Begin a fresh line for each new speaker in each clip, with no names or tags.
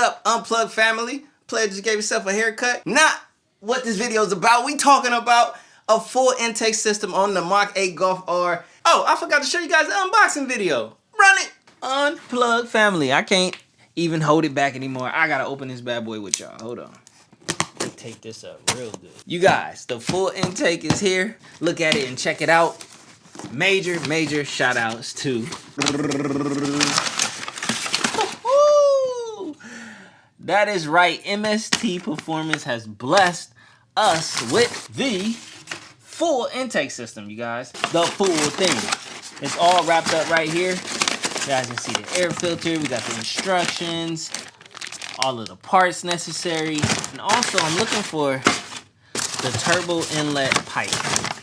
up, Unplugged family? Player just gave yourself a haircut? Not what this video is about. We talking about a full intake system on the MK8 Golf R. Oh, I forgot to show you guys the unboxing video. Run it. Unplugged family. I can't even hold it back anymore. I gotta open this bad boy with y'all. Hold on. Take this up real good. You guys, the full intake is here. Look at it and check it out. Major shout outs to that is right, MST Performance has blessed us with the full intake system, you guys. The full thing. It's all wrapped up right here. You guys can see the air filter. We got the instructions, all of the parts necessary. And also, I'm looking for the turbo inlet pipe.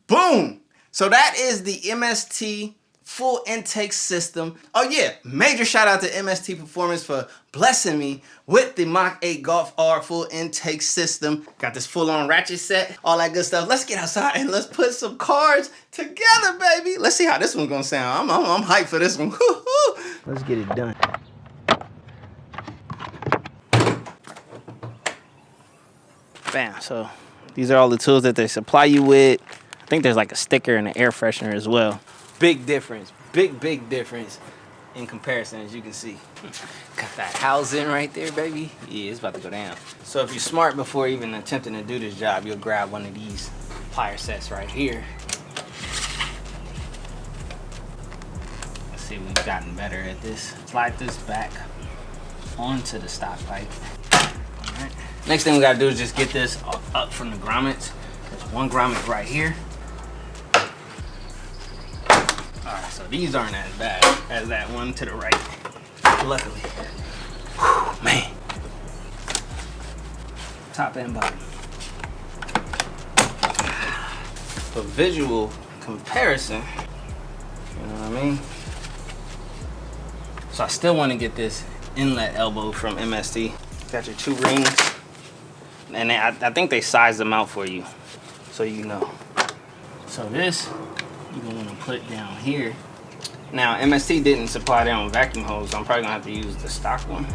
Boom! So that is the MST full intake system. Oh yeah, major shout out to MST Performance for blessing me with the MK8 Golf R full intake system. Got this full on ratchet set, all that good stuff. Let's get outside and let's put some cards together, baby. Let's see how this one's gonna sound. I'm hyped for this one. Let's get it done. Bam, so these are all the tools that they supply you with. I think there's like a sticker and an air freshener as well. Big difference, big difference in comparison, as you can see. Got that housing right there, baby. Yeah, it's about to go down. So if you're smart before even attempting to do this job, you'll grab one of these plier sets right here. Let's see if we've gotten better at this. Slide this back onto the stock pipe. All right. Next thing we gotta do is just get this up from the grommets. There's one grommet right here. Alright, so these aren't as bad as that one to the right, luckily. Whew, man. Top and bottom. For visual comparison, you know what I mean? So I still want to get this inlet elbow from MST. Got your 2 rings. And I think they size them out for you, so you know. So this, you're gonna wanna put down here. Now, MST didn't supply their own vacuum hose, so I'm probably gonna have to use the stock one.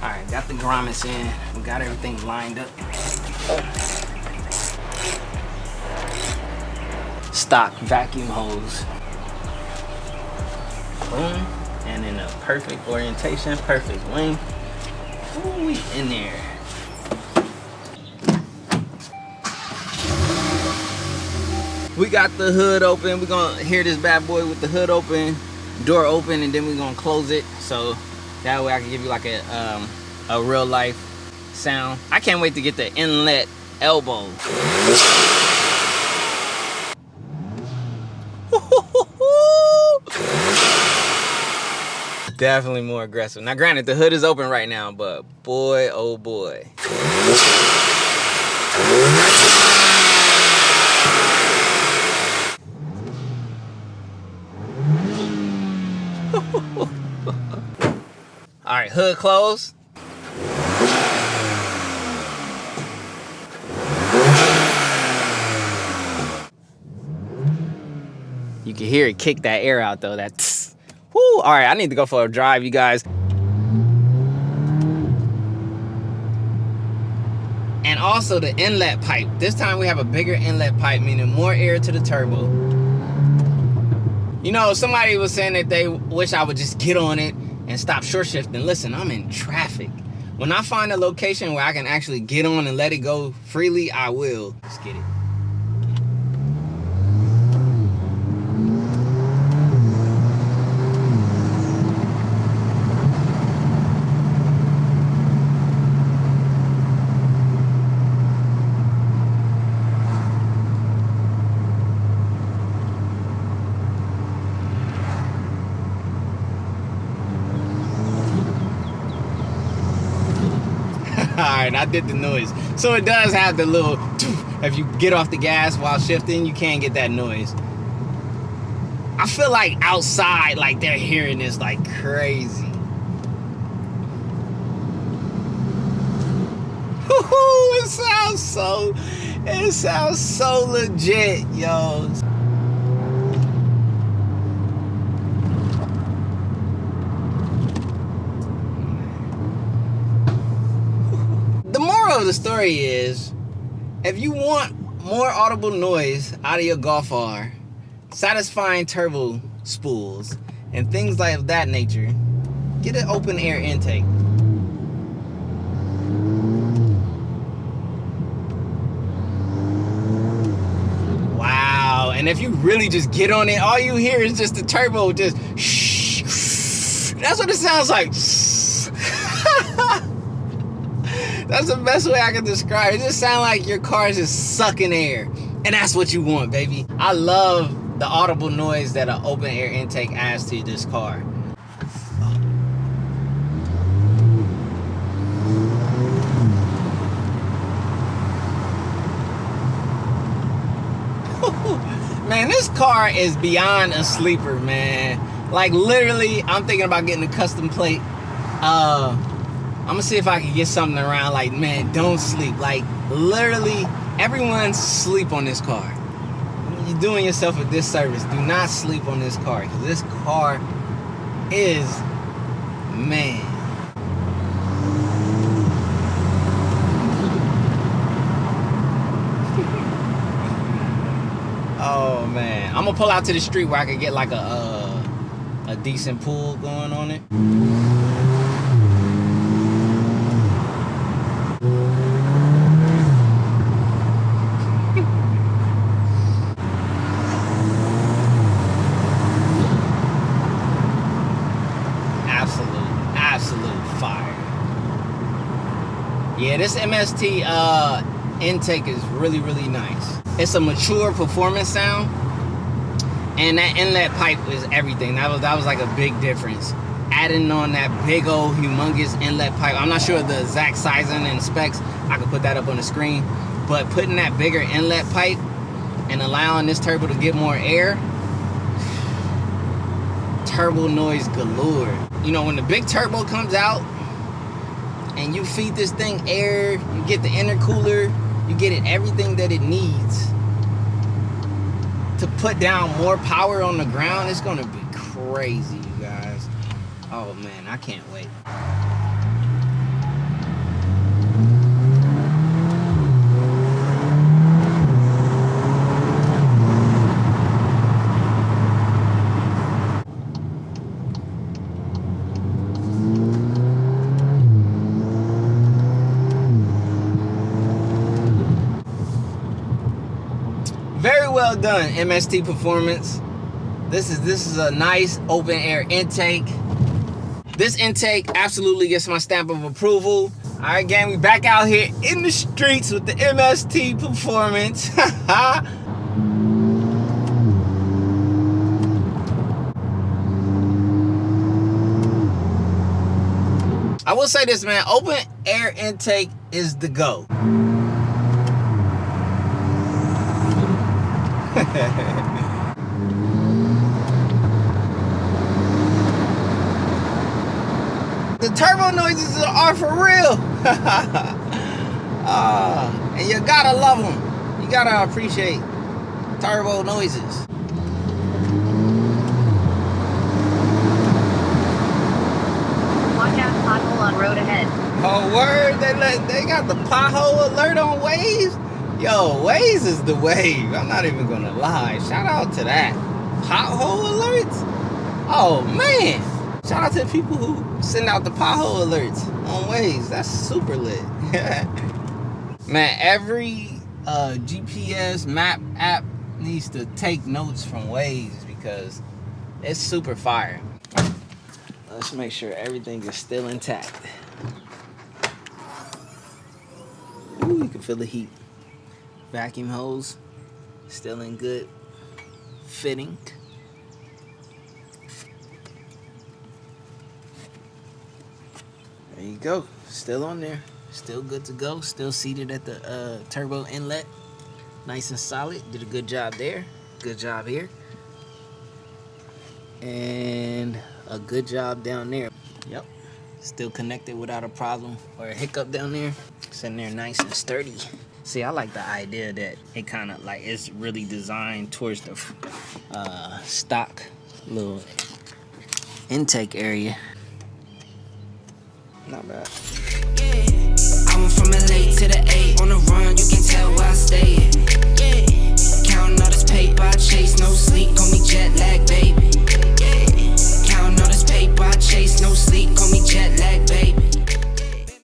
All right, got the grommets in. We got everything lined up. Stock vacuum hose. Boom. And in a perfect orientation, perfect wing. Ooh, we in there. We got the hood open. We're gonna hear this bad boy with the hood open, door open, and then we're gonna close it. So that way I can give you like a real life sound. I can't wait to get the inlet elbow. Definitely more aggressive. Now granted, the hood is open right now, but boy, oh boy. All right, hood closed. You can hear it kick that air out though. That's whoo. All right, I need to go for a drive, you guys. And also the inlet pipe. This time we have a bigger inlet pipe, meaning more air to the turbo. You know, somebody was saying that they wish I would just get on it and stop short shifting. Listen, I'm in traffic. When I find a location where I can actually get on and let it go freely, I will. Let's get it. Alright, I did the noise. So it does have the little, if you get off the gas while shifting, you can get that noise. I feel like outside, like they're hearing this like crazy. It sounds so legit, yo. The moral of the story is, if you want more audible noise out of your Golf R, satisfying turbo spools, and things like that nature, get an open air intake. Wow, and if you really just get on it, all you hear is just the turbo just shh. That's what it sounds like. That's the best way I can describe it. It just sounds like your car is just sucking air. And that's what you want, baby. I love the audible noise that an open air intake adds to this car. Man, this car is beyond a sleeper, man. Like, literally, I'm thinking about getting a custom plate. I'm gonna see if I can get something around, like, man, don't sleep. Like, literally, everyone sleep on this car. You're doing yourself a disservice. Do not sleep on this car, because this car is, man. Oh, man. I'm gonna pull out to the street where I can get, like, a decent pull going on it. Absolute fire. Yeah, this MST intake is really, really nice. It's a mature performance sound, and that inlet pipe is everything. That was like a big difference. Adding on that big old humongous inlet pipe. I'm not sure the exact sizing and specs. I could put that up on the screen, but putting that bigger inlet pipe and allowing this turbo to get more air, turbo noise galore. You know, when the big turbo comes out and you feed this thing air, you get the intercooler, you get it everything that it needs to put down more power on the ground. It's gonna be crazy, you guys. Oh man, I can't wait. Very well done, MST Performance. This is a nice open air intake. This intake absolutely gets my stamp of approval. All right, gang, we back out here in the streets with the MST Performance. I will say this, man, open air intake is the go. The turbo noises are for real. And you gotta love them. You gotta appreciate turbo noises.
Watch out, pothole on road ahead.
Oh, word, they got the pothole alert on Waze. Yo, Waze is the wave. I'm not even gonna lie. Shout out to that. Pothole alerts? Oh, man. Shout out to the people who send out the pothole alerts on Waze. That's super lit. Man, every GPS map app needs to take notes from Waze because it's super fire. Let's make sure everything is still intact. Ooh, you can feel the heat. Vacuum hose still in good fitting. There you go, still on there, still good to go, still seated at the turbo inlet, nice and solid. Did a good job there, good job here, and a good job down there. Yep, Still connected without a problem or a hiccup down there. Sitting there nice and sturdy. See, I like the idea that it kind of like it's really designed towards the stock little intake area. Not bad.
Yeah. I went from LA to the A on the run, you can tell where I stay. Yeah. Counting all this paper, I chase no sleep.